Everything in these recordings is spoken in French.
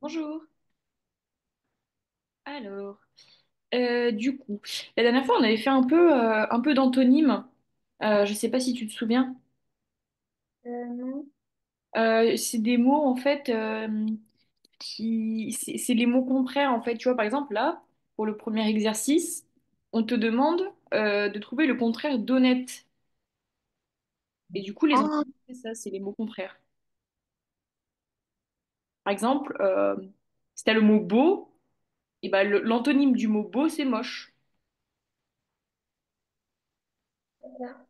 Bonjour. Alors, du coup, la dernière fois, on avait fait un peu d'antonymes. Je sais pas si tu te souviens. Non. C'est des mots, en fait, c'est les mots contraires, en fait. Tu vois, par exemple, là, pour le premier exercice, on te demande de trouver le contraire d'honnête. Et du coup, les Ah, antonymes, c'est ça, c'est les mots contraires. Par exemple, si t'as le mot beau, et ben, l'antonyme du mot beau, c'est moche. d'accord.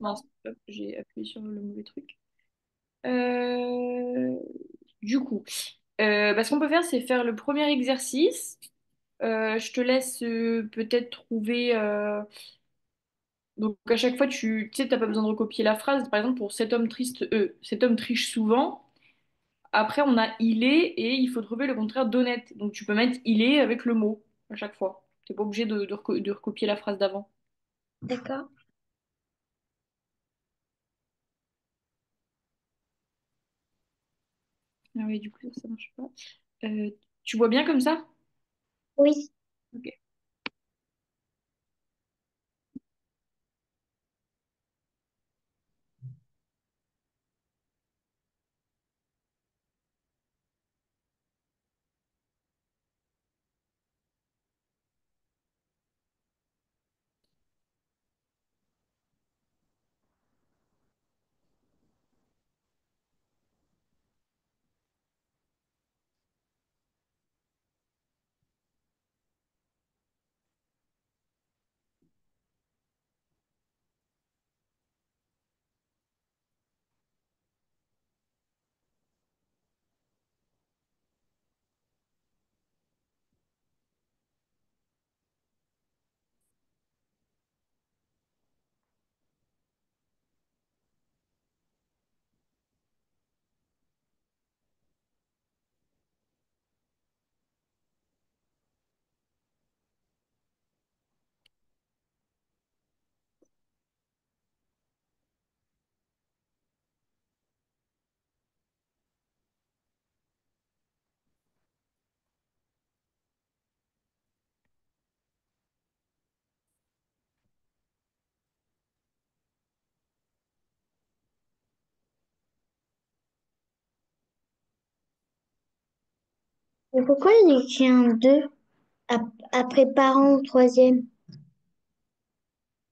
Mince, hop, j'ai appuyé sur le mauvais truc. Euh, du coup, ce qu'on peut faire, c'est faire le premier exercice. Je te laisse peut-être trouver. Donc, à chaque fois, tu sais, t'as pas besoin de recopier la phrase. Par exemple, pour cet homme triche souvent. Après, on a il est et il faut trouver le contraire d'honnête. Donc, tu peux mettre il est avec le mot à chaque fois. T'es pas obligé de recopier la phrase d'avant. D'accord. Ah oui, du coup, ça marche pas. Euh, Tu vois bien comme ça? Oui. Ok. Mais pourquoi il écrit un 2 après parent au troisième?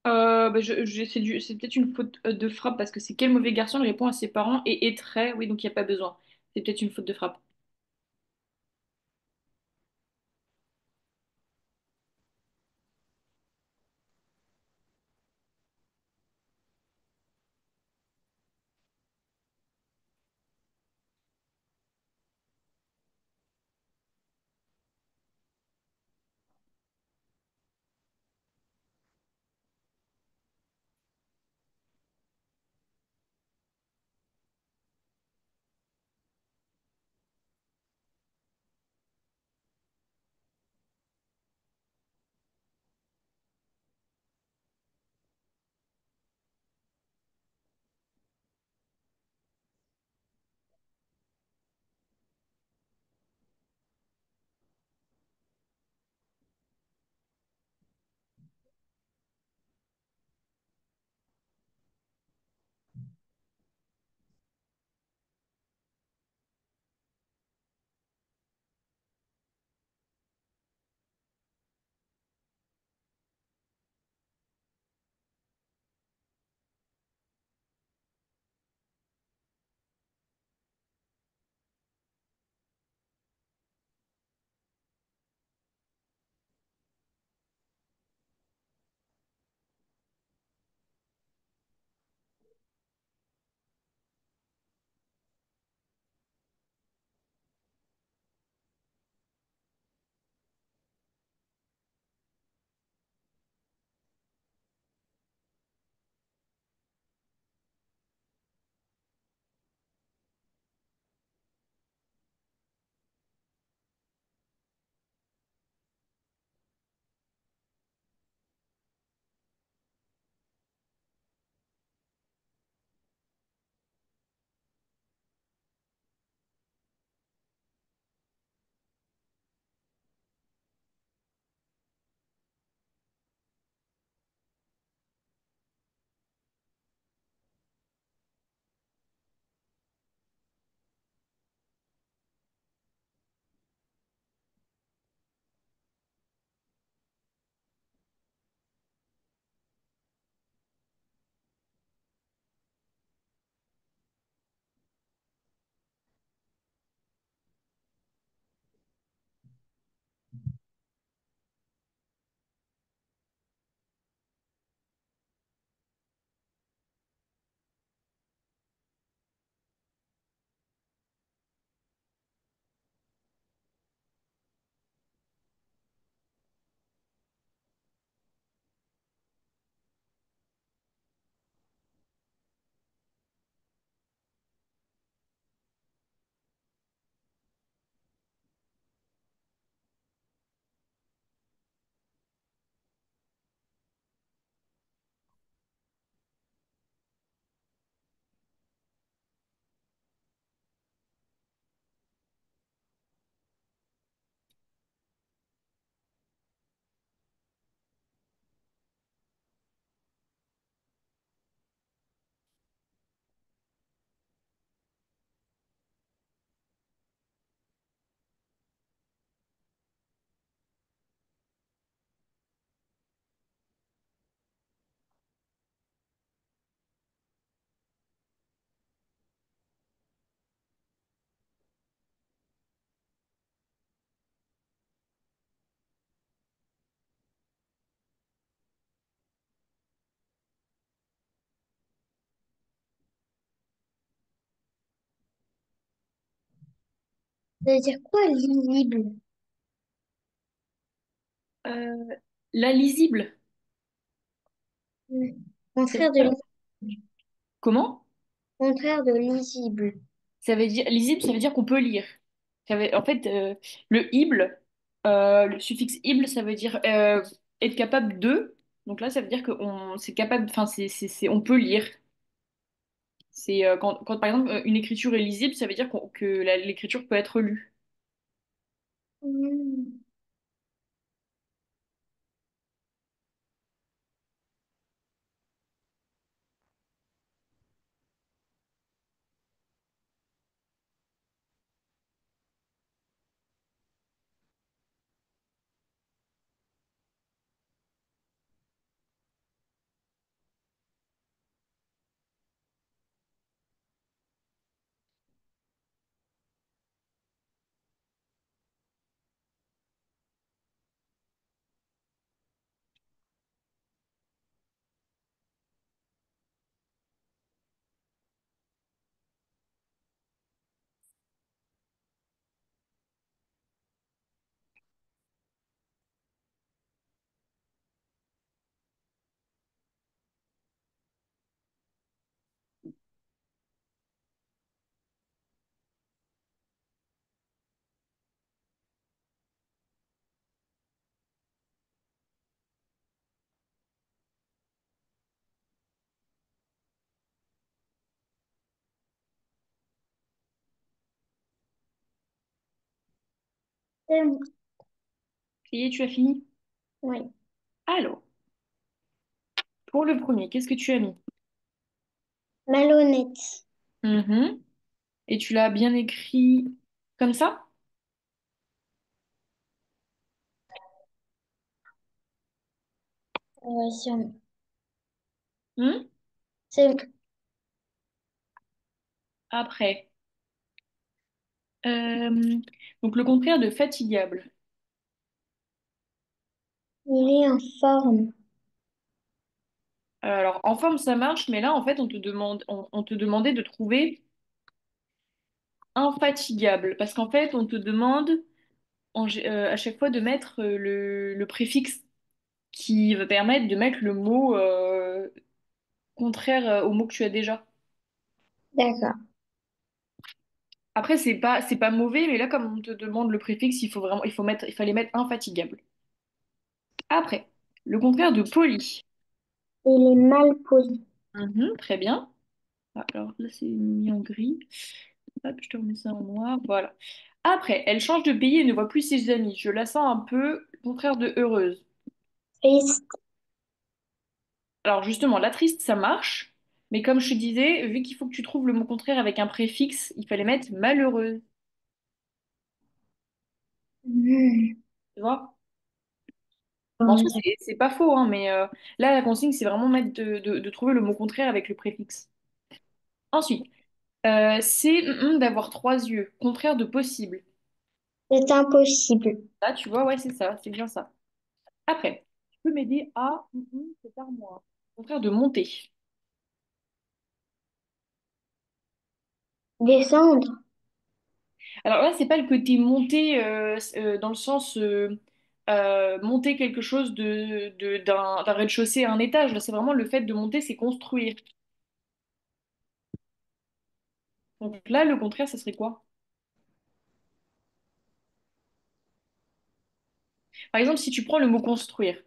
C'est peut-être une faute de frappe parce que c'est quel mauvais garçon il répond à ses parents et est très, oui, donc il n'y a pas besoin. C'est peut-être une faute de frappe. Ça veut dire quoi, lisible? Euh, la lisible. Hmm. Ça veut Contraire de dire- lisible. Comment? Contraire de lisible. Ça veut dire lisible, ça veut dire qu'on peut lire. En fait, le ible, le suffixe ible, ça veut dire être capable de. Donc là, ça veut dire qu'on c'est capable, enfin, on peut lire. C'est quand, par exemple une écriture est lisible, ça veut dire que l'écriture peut être lue. Hmm. Ça y est, tu as fini? Oui. Alors, pour le premier, qu'est-ce que tu as mis? Malhonnête. Mhm. Et tu l'as bien écrit comme ça? C'est Hmm. c'est- Après. Euh, donc le contraire de fatigable. il est en forme. Alors en forme ça marche, mais là en fait on te demandait de trouver infatigable, parce qu'en fait on te demande à chaque fois de mettre le préfixe qui va permettre de mettre le mot contraire au mot que tu as déjà. D'accord. Après c'est pas mauvais, mais là comme on te demande le préfixe, il fallait mettre infatigable. Après, le contraire de poli. Il est mal poli. Mhm, très bien. Ah, alors là, c'est mis en gris. Hop, je te remets ça en noir. Voilà. Après, elle change de pays et ne voit plus ses amis. Je la sens un peu le contraire de heureuse. Triste. Alors justement, la triste, ça marche. Mais comme je te disais, vu qu'il faut que tu trouves le mot contraire avec un préfixe, il fallait mettre malheureuse. Hmm. Tu vois? Bon, en soi, Ouais. c'est pas faux, hein, mais là, la consigne, c'est vraiment mettre de trouver le mot contraire avec le préfixe. Ensuite, c'est d'avoir trois yeux. Contraire de possible. C'est impossible. Là, tu vois, ouais, c'est ça, c'est bien ça. Après, tu peux m'aider à cette armoire. Au contraire de monter. Descendre. Alors là, c'est pas le côté monter dans le sens monter quelque chose d'un rez-de-chaussée à un étage. Là, c'est vraiment le fait de monter, c'est construire. Donc là, le contraire, ça serait quoi? Par exemple, si tu prends le mot construire,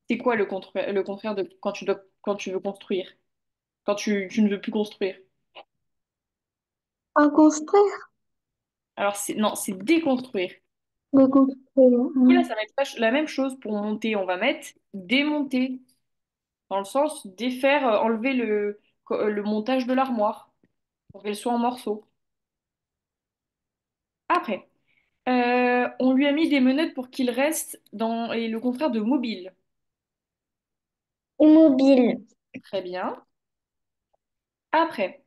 c'est quoi le contraire de quand tu veux construire? Quand tu ne veux plus construire? En construire. Alors, non, c'est déconstruire. De construire. Et là, Hmm. ça va être la même chose pour monter. On va mettre démonter. Dans le sens défaire, enlever le montage de l'armoire pour qu'elle soit en morceaux. Après, on lui a mis des menottes pour qu'il reste dans et le contraire de mobile. Immobile. Très bien. Après,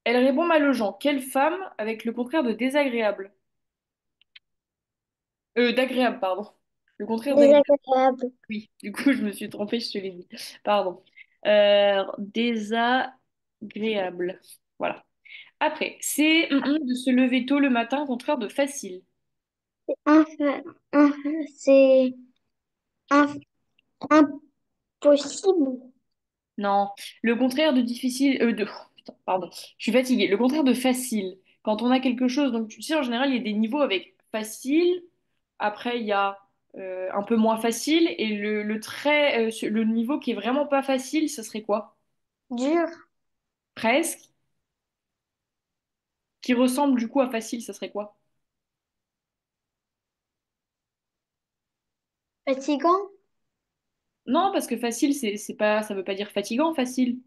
elle répond mal aux gens. Quelle femme avec le contraire de désagréable? D'agréable, pardon. Le contraire d'agréable. Désagréable. Oui, du coup, je me suis trompée, je te l'ai dit. Pardon. Désagréable. Voilà. Après, c'est de se lever tôt le matin, contraire de facile. Infa- c'est inf- impossible. Non, le contraire de difficile, putain, pardon, je suis fatiguée. Le contraire de facile. Quand on a quelque chose, donc tu sais, en général, il y a des niveaux avec facile. Après, il y a un peu moins facile et le niveau qui est vraiment pas facile, ce serait quoi? Dur. Presque. Qui ressemble du coup à facile, ça serait quoi? Fatigant. Non, parce que facile, c'est pas, ça veut pas dire fatigant, facile.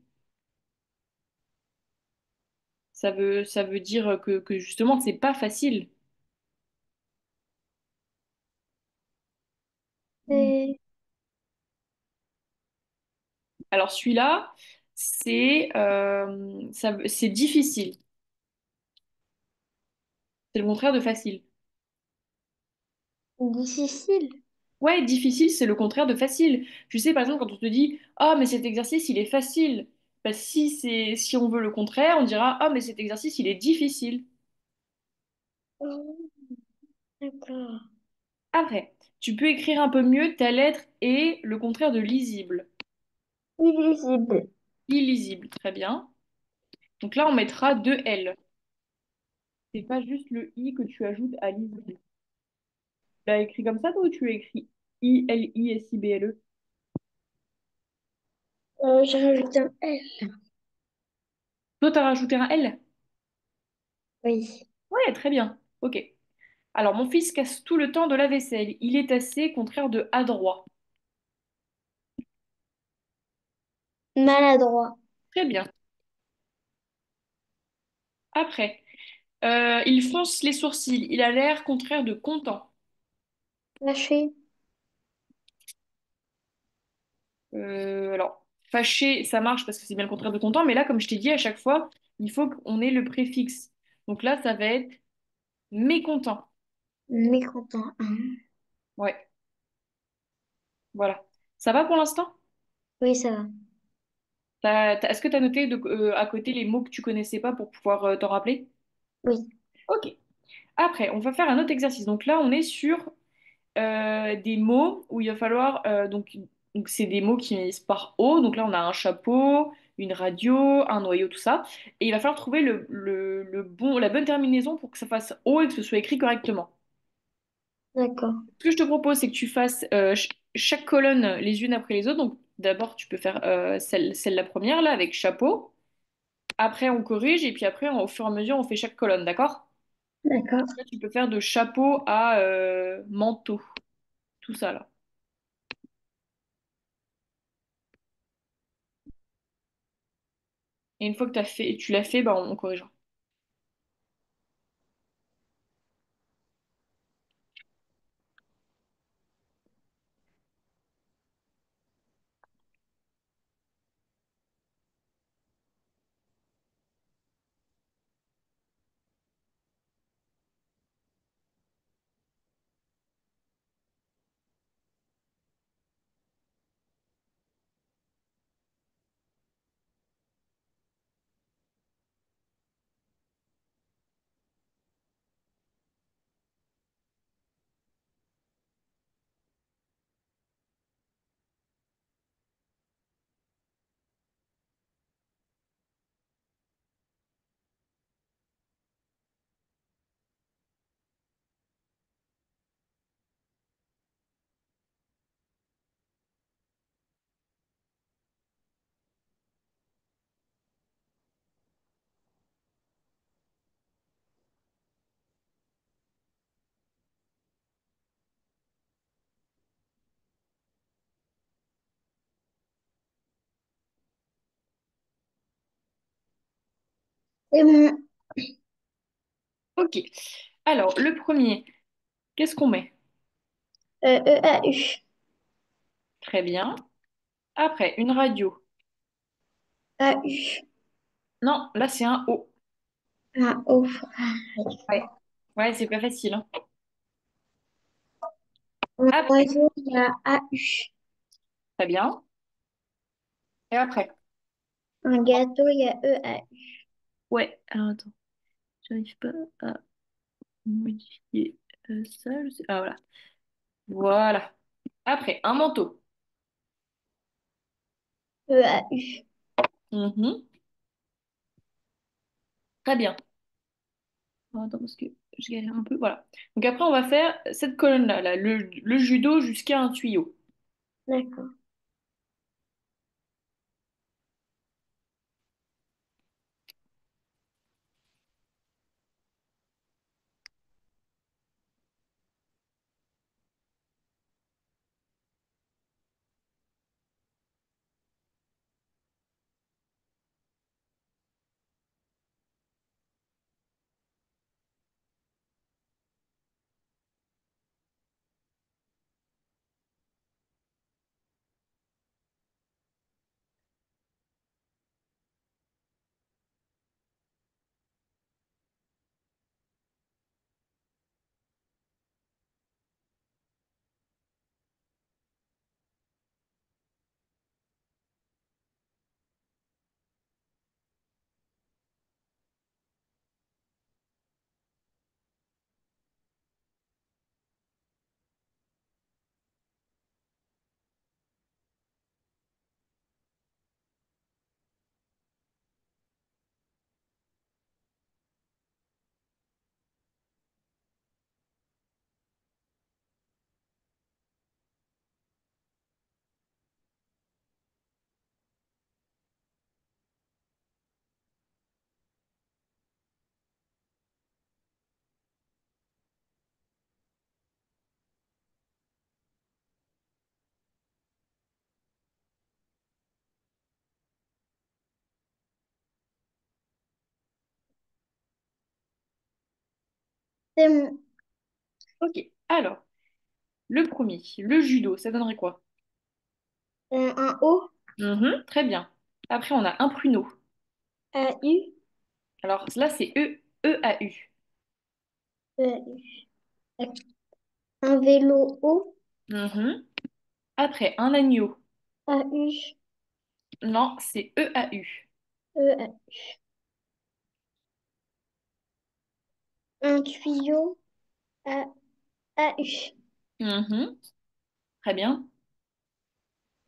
Ça veut dire que justement, c'est pas facile. C'est Alors celui-là, c'est difficile. C'est le contraire de facile. difficile. Ouais, difficile, c'est le contraire de facile. Tu sais, par exemple, quand on te dit, ah, mais cet exercice, il est facile. Bah, si on veut le contraire, on dira, ah, mais cet exercice, il est difficile. Oh, d'accord. Après, tu peux écrire un peu mieux ta lettre et le contraire de lisible. Illisible. Illisible, très bien. Donc là, on mettra deux L. C'est pas juste le I que tu ajoutes à lisible. Tu l'as écrit comme ça, toi, ou tu l'as écrit I-L-I-S-I-B-L-E? J'ai rajouté un L. Toi, t'as rajouté un L? Oui. Ouais, très bien. Ok. Alors, mon fils casse tout le temps de la vaisselle. Il est assez, contraire de adroit. Maladroit. Très bien. Après, il fronce les sourcils. Il a l'air contraire de content. Lâché. Alors, fâché, ça marche parce que c'est bien le contraire de content, mais là, comme je t'ai dit, à chaque fois, il faut qu'on ait le préfixe. Donc là, ça va être mécontent. Mécontent. Hein. Ouais, voilà. Ça va pour l'instant? Oui, ça va. Est-ce que tu as noté à côté les mots que tu connaissais pas pour pouvoir t'en rappeler? Oui. Ok. Après, on va faire un autre exercice. Donc là, on est sur des mots où il va falloir donc c'est des mots qui finissent par O. Donc là, on a un chapeau, une radio, un noyau, tout ça. Et il va falloir trouver la bonne terminaison pour que ça fasse O et que ce soit écrit correctement. D'accord. Ce que je te propose, c'est que tu fasses chaque colonne les unes après les autres. Donc d'abord, tu peux faire celle la première là avec chapeau. Après, on corrige et puis après, au fur et à mesure, on fait chaque colonne, d'accord? D'accord. Là, tu peux faire de chapeau à manteau, tout ça là. Et une fois que tu l'as fait, bah, on corrigera. C'est bon. Ok. Alors, le premier, qu'est-ce qu'on met? EAU. Très bien. Après, une radio. AU. Non, là, c'est un O. Un O. Ouais. Ouais, c'est pas facile, hein. Un Après, oiseau, il y a AU. très bien. Et après? Un gâteau, il y a EAU. Ouais, alors attends. J'arrive pas à modifier ça. Ah voilà. Voilà. Après, un manteau. EAU. Mhm. Très bien. Oh, attends, parce que je galère un peu. Voilà. Donc après, on va faire cette colonne-là, là, le judo jusqu'à un tuyau. D'accord. C'est mon Ok. Alors, le premier, le judo, ça donnerait quoi? un O, Mhm, très bien. Après, on a un pruneau. AU, Alors là, c'est E-A-U. EAU. Un vélo O, Mhm. Après, un agneau. AU, Non, c'est E-A-U. EAU. Un tuyau, A, AU. Mhm, très bien.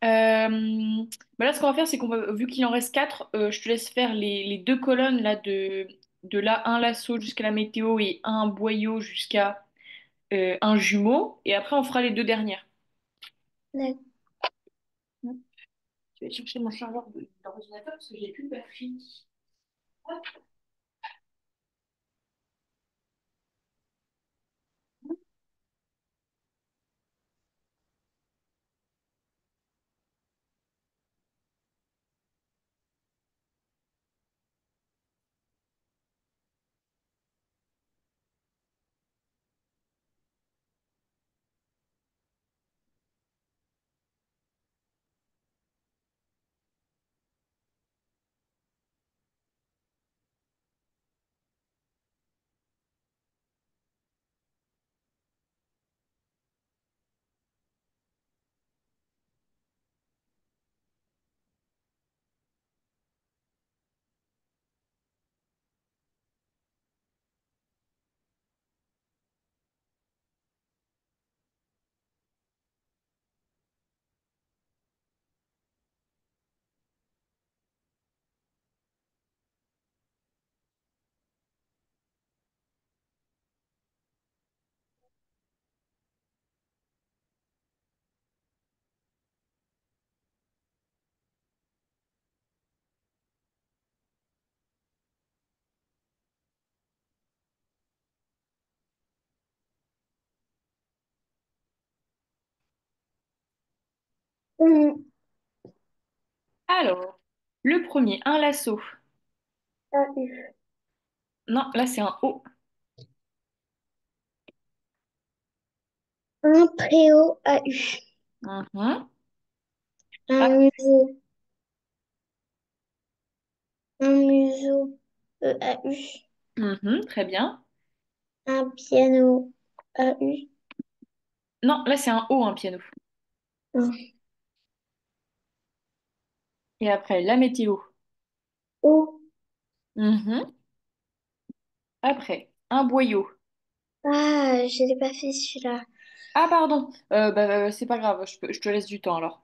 Bah là, ce qu'on va faire, c'est qu'on va, vu qu'il en reste quatre, je te laisse faire les deux colonnes là de là, un lasso jusqu'à la météo et un boyau jusqu'à un jumeau. Et après, on fera les deux dernières. D'accord. Je vais chercher mon chargeur d'ordinateur parce que j'ai plus de batterie. Un Alors, le premier, un lasso. AU. Non, là, c'est un O. Un préau, AU. Mhm. Un Ah, museau, un museau, EAU. mhm, très bien. Un piano, AU. Non, là, c'est un O, un piano. Un Et après, la météo. O, Mhm. Après, un boyau. Ah, je l'ai pas fait celui-là. Ah, pardon. C'est pas grave, je te laisse du temps alors.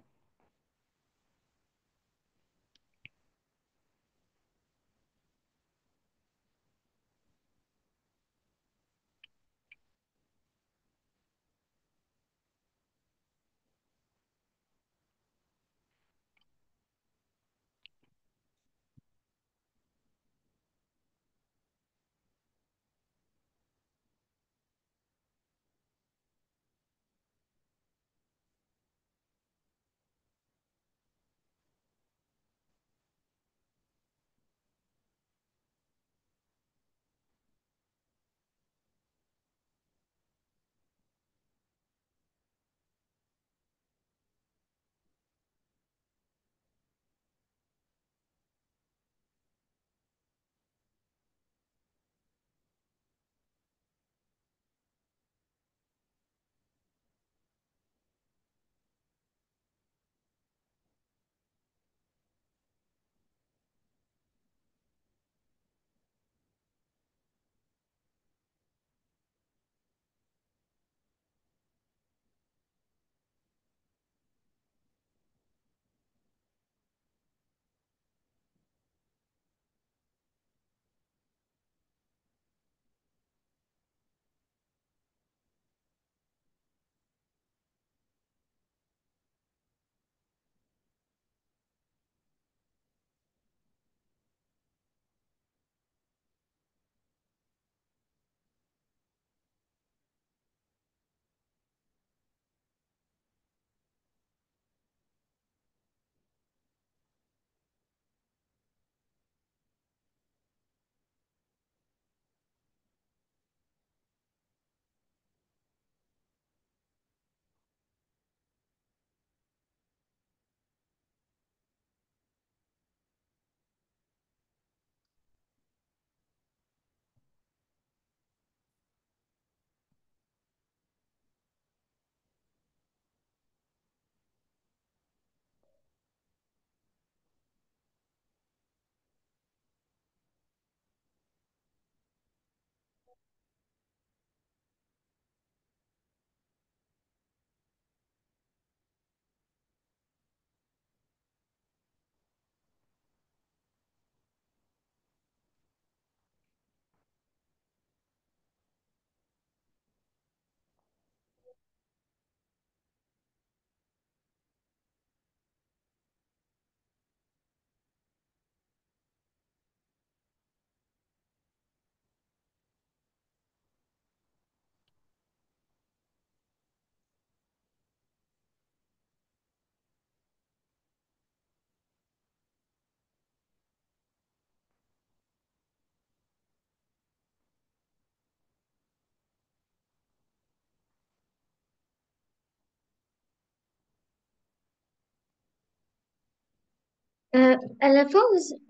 À la fin,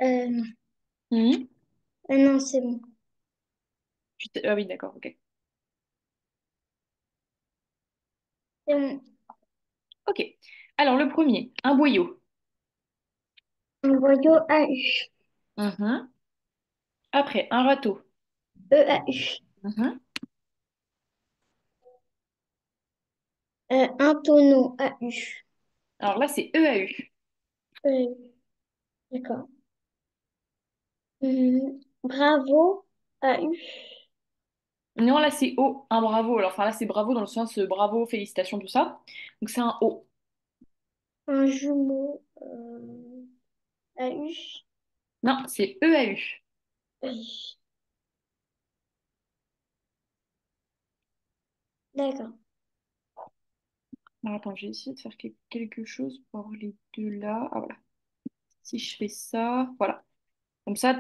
non. Mhm. Ah non, c'est bon. Ah oui, d'accord, ok. C'est bon. Ok. Alors, le premier, un boyau. Un voyou AU. Mhm. Après, un râteau. EAU. Mhm. Un tonneau AU. Alors là, c'est EAU. EAU. D'accord. Bravo AU. Non, là, c'est O, un bravo. Alors, enfin, là, c'est bravo dans le sens bravo, félicitations, tout ça. Donc, c'est un O. Un jumeau AU. Non, c'est EAU. D'accord. Alors, attends, j'ai essayé de faire quelque chose pour avoir les deux là. Ah, voilà. Si je fais ça, voilà. Comme ça,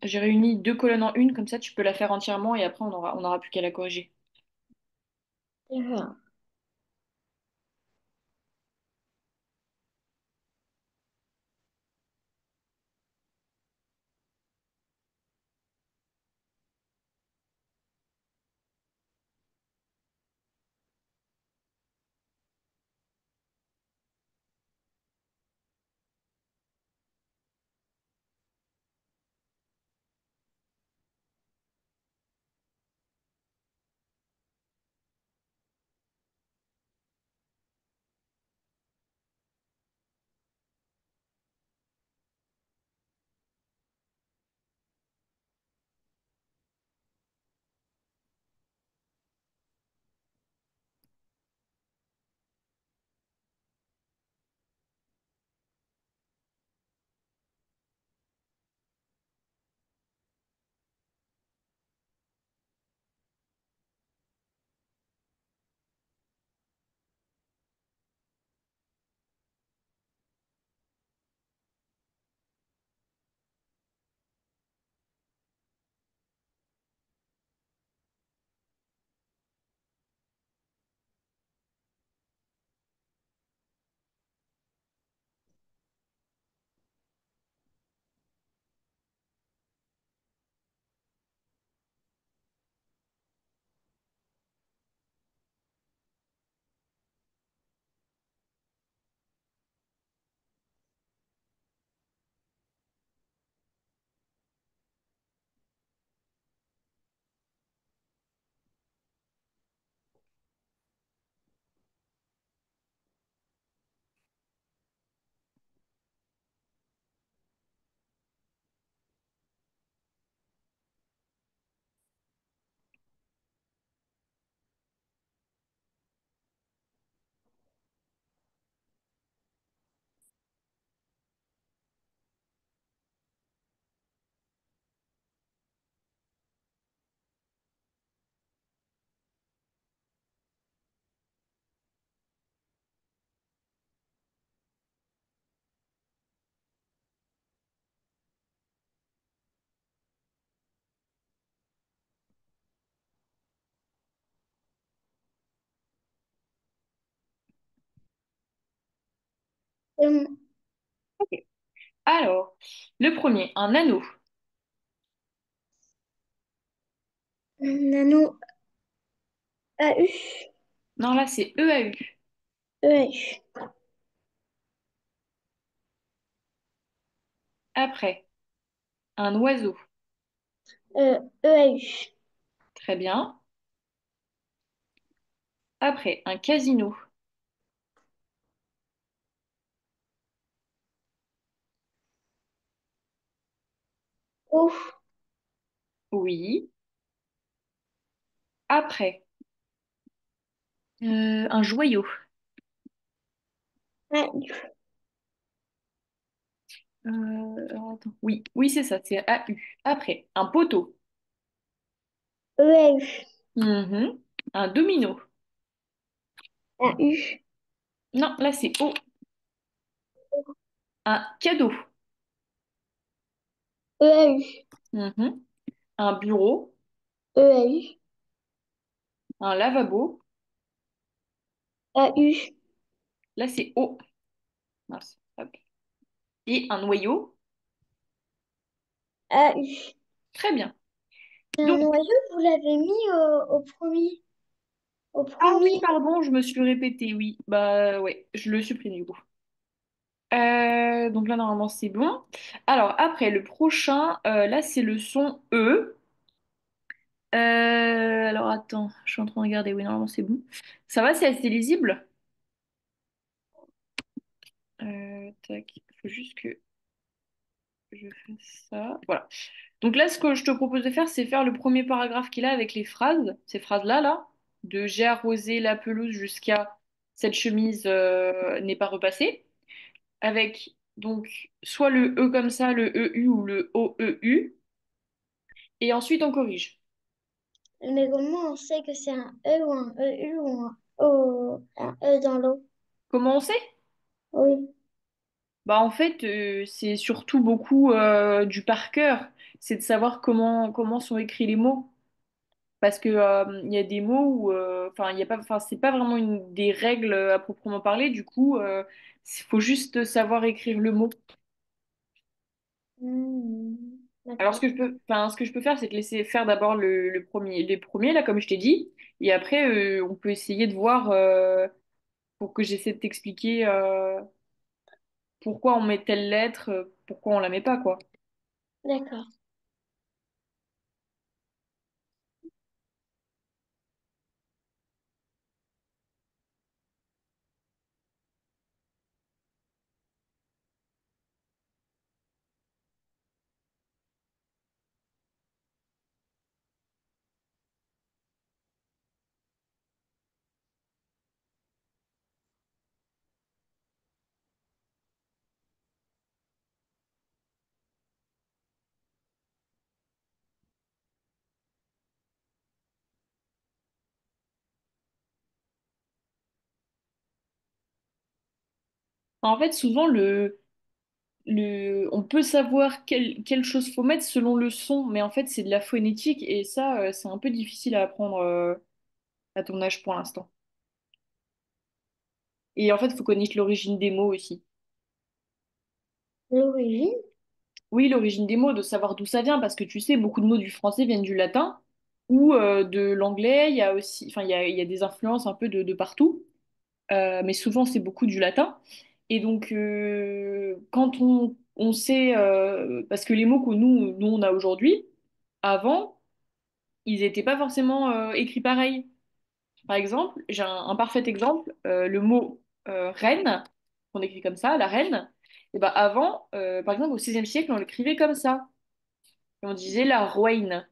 j'ai réuni deux colonnes en une, comme ça, tu peux la faire entièrement et après, on aura plus qu'à la corriger. D'accord. Euh, Ok. Alors, le premier, un anneau. Nano AU. Non, là, c'est EAU. EAU. Après, un oiseau. EAU. Très bien. Après, un casino. O. Oui. Après, un joyau. AU. Alors, attends. Oui, oui, c'est ça, c'est AU. Après, un poteau. EAU. Mhm. Un domino. AU. Non, là, c'est O. Un cadeau. EAU. Mhm. Un bureau. EAU. Un lavabo. AU. Là, c'est O. Mince. Hop. Et un noyau. AU. Très bien. Un Donc, noyau, vous l'avez mis au premier. Au ah oui, premier. pardon, je me suis répétée, oui. Bah ouais, je le supprime du coup. Donc là, normalement, c'est bon. Alors, après, le prochain, là, c'est le son E. Alors, attends, je suis en train de regarder. Oui, normalement, c'est bon. Ça va, c'est assez lisible. Tac, il faut juste que je fasse ça. Voilà. Donc là, ce que je te propose de faire, c'est faire le premier paragraphe qu'il a avec les phrases, ces phrases-là, là, de j'ai arrosé la pelouse jusqu'à cette chemise n'est pas repassée, avec donc soit le E comme ça, le EU ou le OEU, et ensuite on corrige. Mais comment on sait que c'est un E ou un EU ou un E dans l'eau? Comment on sait? Oui. Bah en fait, c'est surtout beaucoup du par cœur, c'est de savoir comment sont écrits les mots. Parce que il y a des mots où, enfin, il y a pas, enfin, c'est pas vraiment des règles à proprement parler. Du coup, il faut juste savoir écrire le mot. Alors, D'accord. ce que je peux faire, c'est te laisser faire d'abord le premier, les premiers là, comme je t'ai dit, et après, on peut essayer de voir pour que j'essaie de t'expliquer pourquoi on met telle lettre, pourquoi on la met pas, quoi. D'accord. En fait, souvent on peut savoir quelle chose faut mettre selon le son, mais en fait, c'est de la phonétique et ça, c'est un peu difficile à apprendre à ton âge pour l'instant. Et en fait, il faut connaître l'origine des mots aussi. L'origine? Oui, l'origine des mots, de savoir d'où ça vient, parce que tu sais, beaucoup de mots du français viennent du latin ou de l'anglais. Il y a aussi, enfin, il y a des influences un peu de partout, mais souvent c'est beaucoup du latin. Et donc, quand on sait, parce que les mots que nous on a aujourd'hui, avant, ils n'étaient pas forcément écrits pareil. Par exemple, j'ai un parfait exemple, le mot reine, qu'on écrit comme ça, la reine, et ben avant, par exemple au XVIe siècle, on l'écrivait comme ça. Et on disait la roine.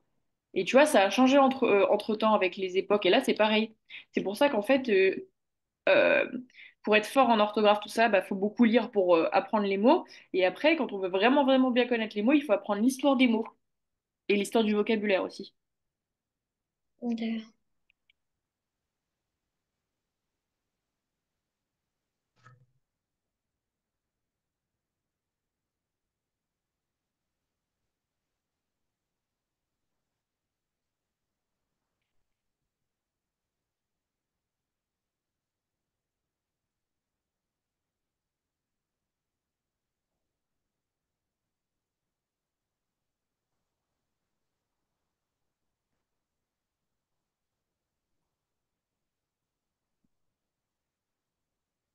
Et tu vois, ça a changé entre-temps avec les époques, et là c'est pareil. C'est pour ça qu'en fait, euh, pour être fort en orthographe, tout ça, bah, faut beaucoup lire pour apprendre les mots. Et après, quand on veut vraiment, vraiment bien connaître les mots, il faut apprendre l'histoire des mots et l'histoire du vocabulaire aussi. D'accord.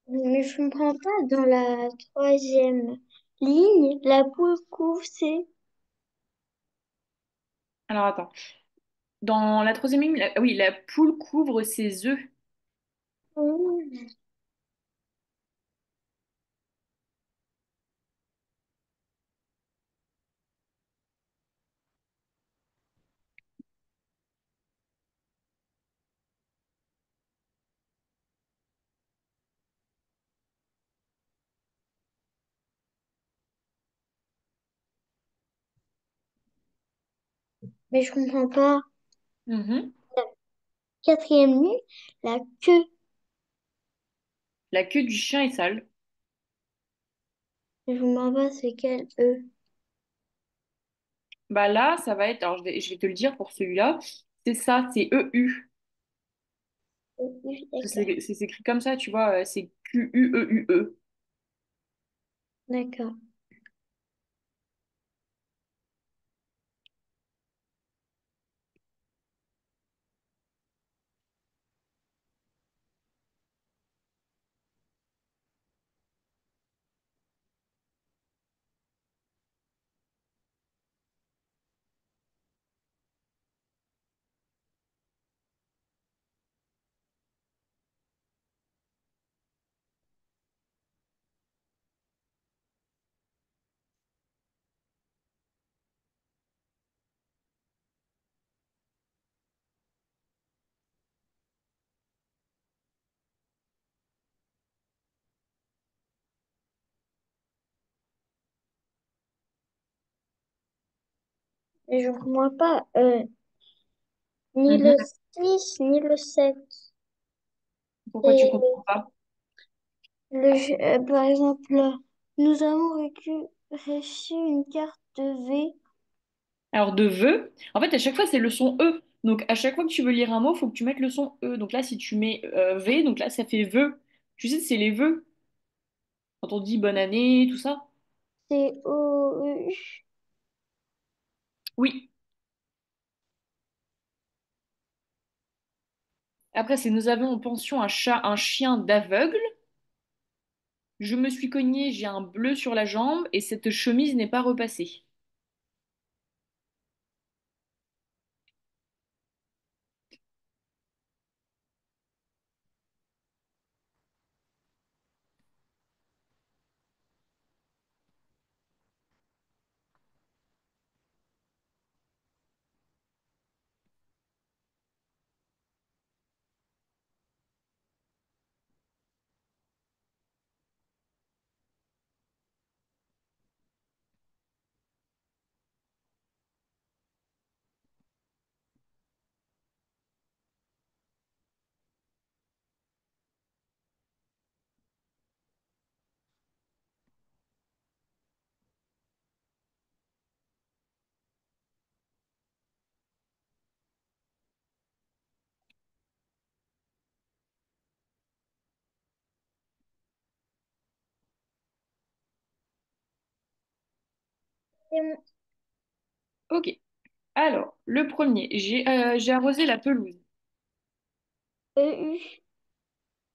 Mais je comprends pas, dans la troisième ligne, la poule couve, c'est... Alors attends. Dans la troisième ligne, oui, la poule couvre ses œufs. Hmm. Mais je comprends pas. Mhm. Quatrième ligne, la queue. La queue du chien est sale. Mais je comprends pas, c'est quel E? Bah là, ça va être, alors je vais te le dire pour celui-là, c'est ça, c'est EU. D'accord, C'est écrit comme ça, tu vois, c'est Queue. d'accord. Mais je comprends pas, ni le Mhm. 6 ni le 7. Pourquoi tu Et comprends pas? par exemple, nous avons reçu une carte V. Alors de vœux, en fait, à chaque fois, c'est le son E. Donc à chaque fois que tu veux lire un mot, il faut que tu mettes le son E. Donc là, si tu mets V, donc là, ça fait vœux. Tu sais, c'est les vœux. Quand on dit bonne année, tout ça. C-O-U. Oui. Après, c'est nous avons en pension un chat, un chien d'aveugle. Je me suis cogné, j'ai un bleu sur la jambe et cette chemise n'est pas repassée. C'est mon Ok. Alors, le premier, j'ai arrosé la pelouse. EU.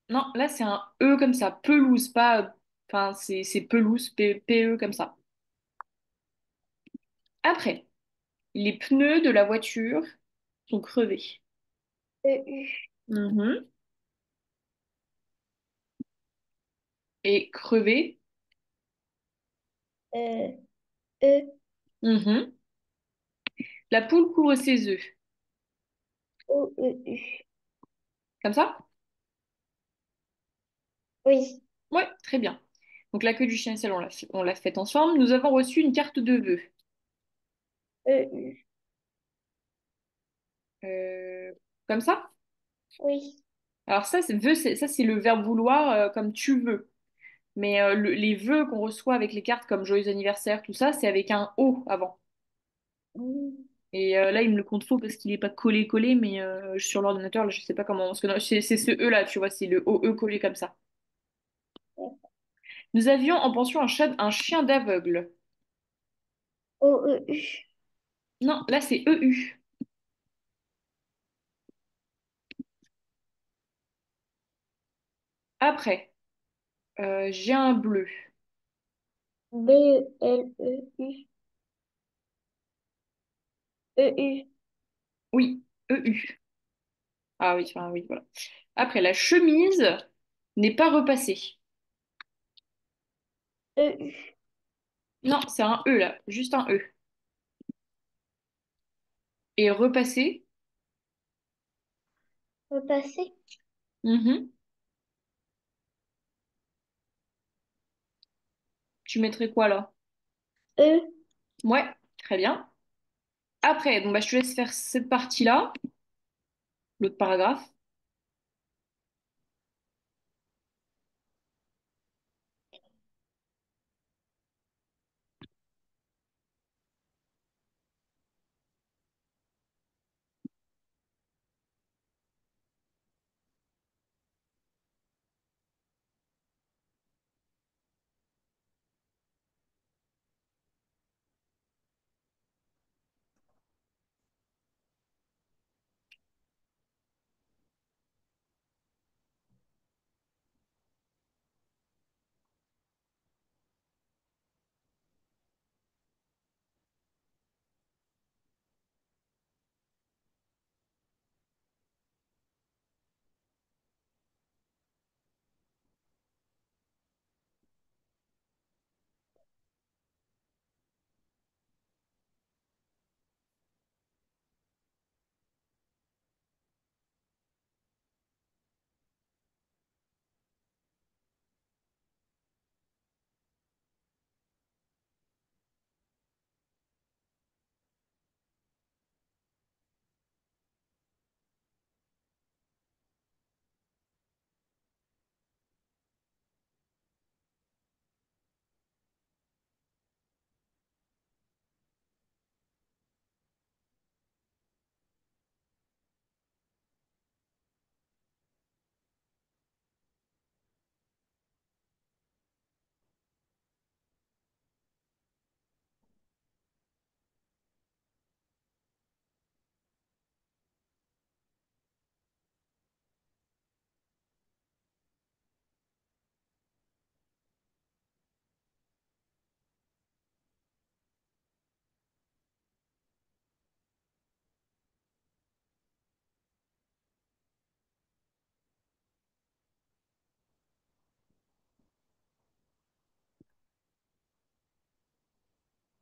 Non, là, c'est un E comme ça. Pelouse, pas. Enfin, c'est pelouse, P-E comme ça. Après, les pneus de la voiture sont crevés. EU. Mhm. Et crevés. Euh, E. Mhm. La poule couvre ses œufs. O-E-U. Comme ça? Oui. Ouais, très bien. Donc la queue du chien et sale, on l'a fait ensemble. Nous avons reçu une carte de vœux. EU. Euh, Comme ça? Oui. Alors ça, ça, c'est le verbe vouloir comme tu veux. Mais les vœux qu'on reçoit avec les cartes comme joyeux anniversaire, tout ça, c'est avec un O avant. Mm. Et là, il me le compte faux parce qu'il n'est pas collé-collé, mais sur l'ordinateur, là, je sais pas comment. Parce que c'est ce E-là, tu vois, c'est le O-E collé comme ça. Nous avions en pension un chien d'aveugle. O-E-U. Non, là, c'est EU. Après. J'ai un bleu. B-E-L-E-U. E-U. Oui, EU. Ah oui, enfin, oui, voilà. Après, la chemise n'est pas repassée. E-U. Non, c'est un E là, juste un E. Et repassée, Repasser. mhm. Tu mettrais quoi là? E. Ouais, très bien. Après, donc, bah, je te laisse faire cette partie-là, l'autre paragraphe.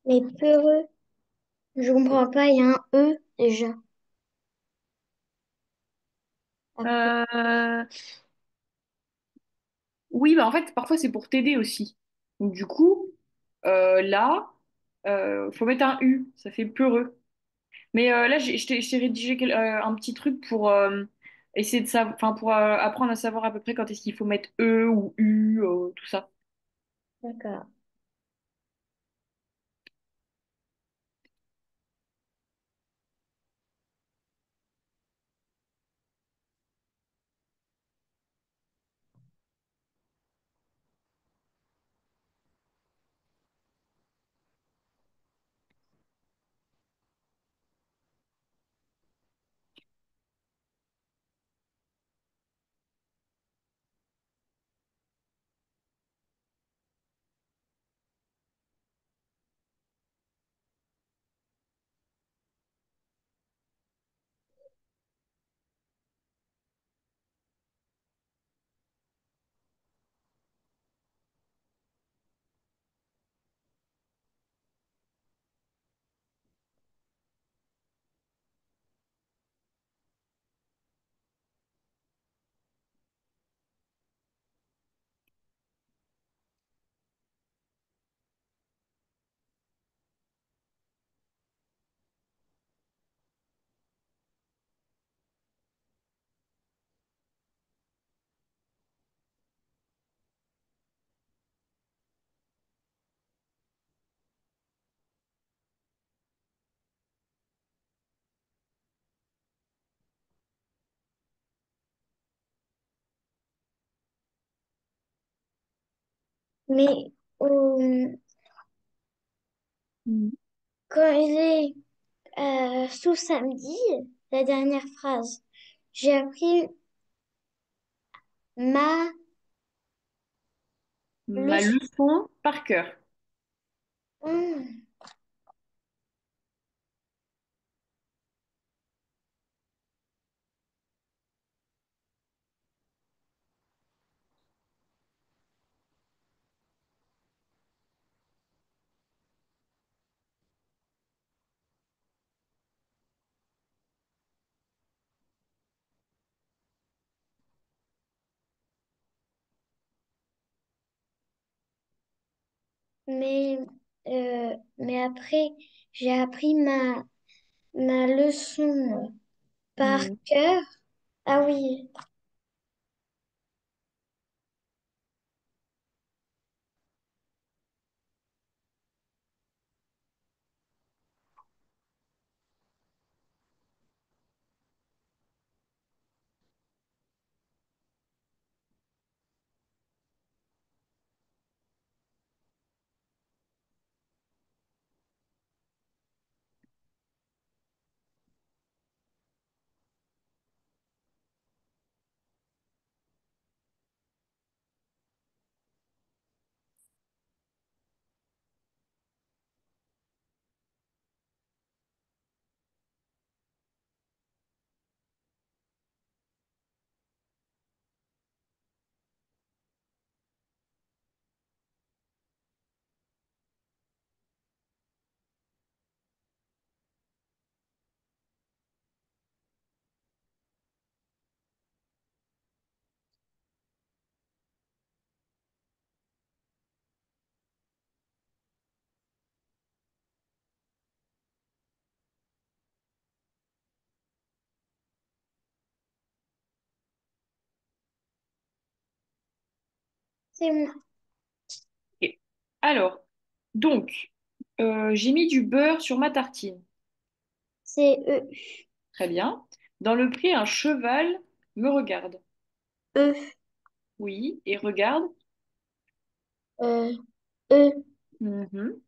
Mais peureux. Je comprends pas, il y a un E déjà. Après. Euh, Oui, bah en fait, parfois c'est pour t'aider aussi. Donc du coup, là, faut mettre un U, ça fait peureux. Mais là, je t'ai rédigé un petit truc pour essayer de savoir, enfin pour apprendre à savoir à peu près quand est-ce qu'il faut mettre E ou U, tout ça. D'accord. Mais Mhm. quand il est sous samedi, la dernière phrase, j'ai appris ma ma Oui. leçon par cœur. Hmm. Mais, mais après, j'ai appris ma leçon par Hmm. cœur. Ah oui. C'est moi. Ok. Alors, donc, j'ai mis du beurre sur ma tartine. C'est eux. Très bien. Dans le pré, un cheval me regarde. Eux. Oui, et regarde. Euh, eux. Mhm.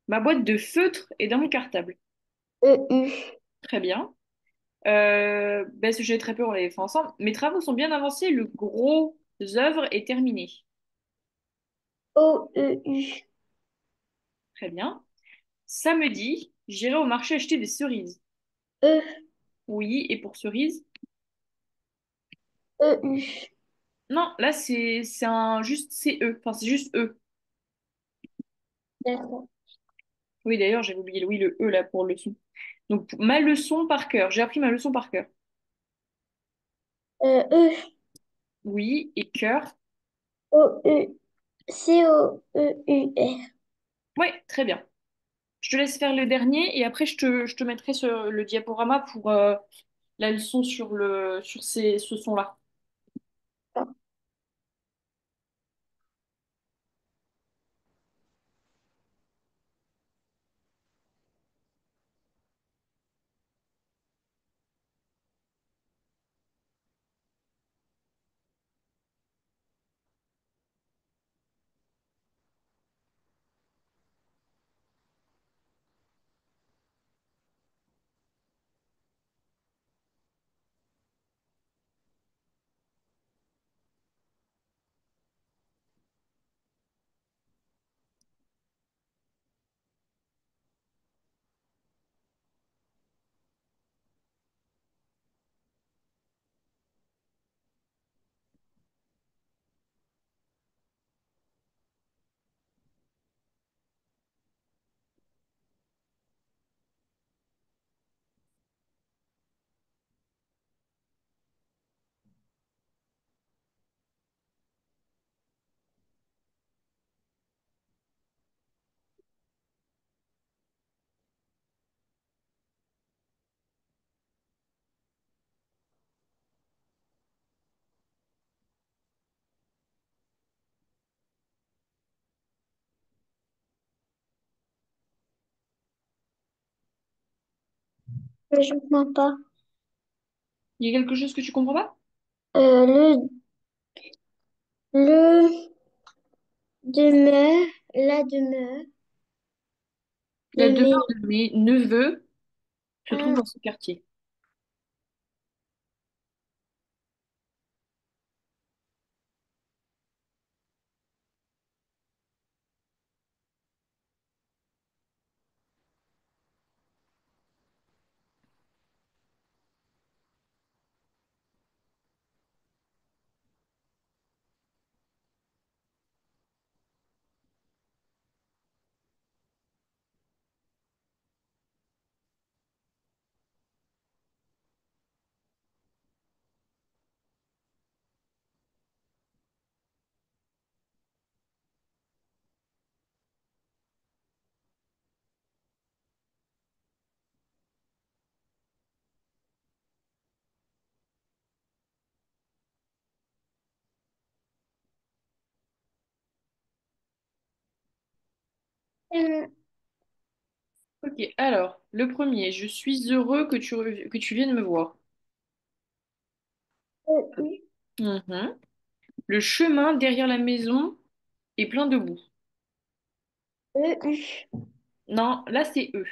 Ma boîte de feutre est dans mon cartable. EU. Très bien. Ben, ce sujet très peu, on l'avait fait ensemble. Mes travaux sont bien avancés, le gros œuvre est terminé. OEU. Très bien. Samedi, j'irai au marché acheter des cerises. E. Oui, et pour cerises? EU. Non, là c'est un juste c'est eux. Enfin, c'est juste eux. D'accord. Oui, d'ailleurs, j'avais oublié oui, le E là pour leçon. Donc, ma leçon par cœur. J'ai appris ma leçon par cœur. E. Oui, et cœur. OU. COEUR. Ouais, très bien. Je te laisse faire le dernier et après je te mettrai sur le diaporama pour la leçon sur ce son-là. Je ne comprends pas. Il y a quelque chose que tu comprends pas? Euh, le demeure, la demeure de La mes... demeure de mes neveux se trouve Ah, dans ce quartier. Euh, Ok, alors, le premier, je suis heureux que tu viennes me voir. E, Mhm. Le chemin derrière la maison est plein de boue. U, E, Non, là c'est eux.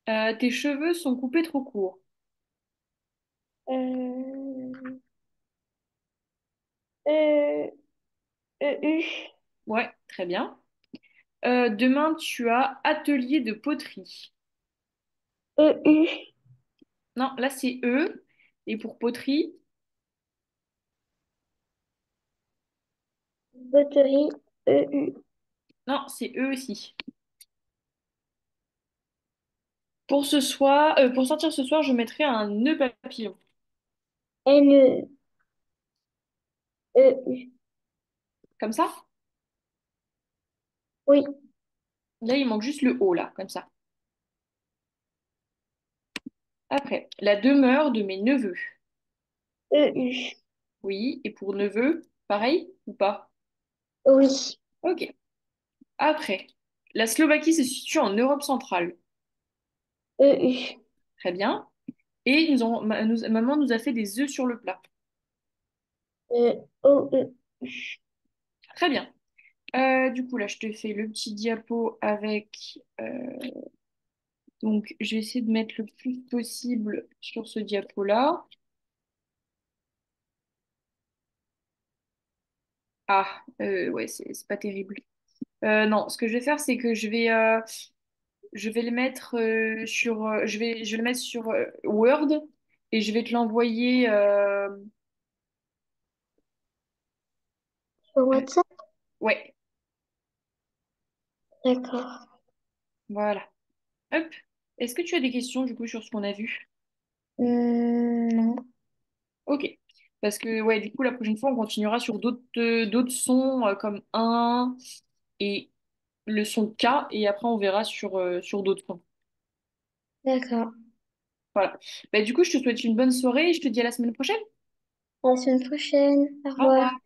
Tes cheveux sont coupés trop courts. U. E, EU, Ouais, très bien. Demain, tu as atelier de poterie. EU, Non, là c'est eux. Et pour poterie, Botterie, EU, non, c'est eux aussi. Pour ce soir, pour sortir ce soir, je mettrai un nœud papillon. N, EU. Comme ça? Oui, Là, il manque juste le haut, là, comme ça. Après, la demeure de mes neveux. EU. Oui, et pour neveu, pareil ou pas? Oui, Ok. Après, la Slovaquie se situe en Europe centrale. EU. Très bien. Et maman nous a fait des œufs sur le plat. O, E. Très bien. Du coup, là, je te fais le petit diapo avec... donc, je vais essayer de mettre le plus possible sur ce diapo-là. Ah, ouais, c'est pas terrible. Non, ce que je vais faire, c'est que je vais le mettre je vais le mettre sur Word et je vais te l'envoyer. Sur WhatsApp? Ouais, D'accord. voilà. Hop. Est-ce que tu as des questions du coup sur ce qu'on a vu? Non. Ok. Parce que ouais, du coup, la prochaine fois, on continuera sur d'autres sons comme un et le son K et après on verra sur d'autres sons. D'accord. Voilà. Bah, du coup, je te souhaite une bonne soirée et je te dis à la semaine prochaine. À la semaine prochaine. Au Au revoir. revoir.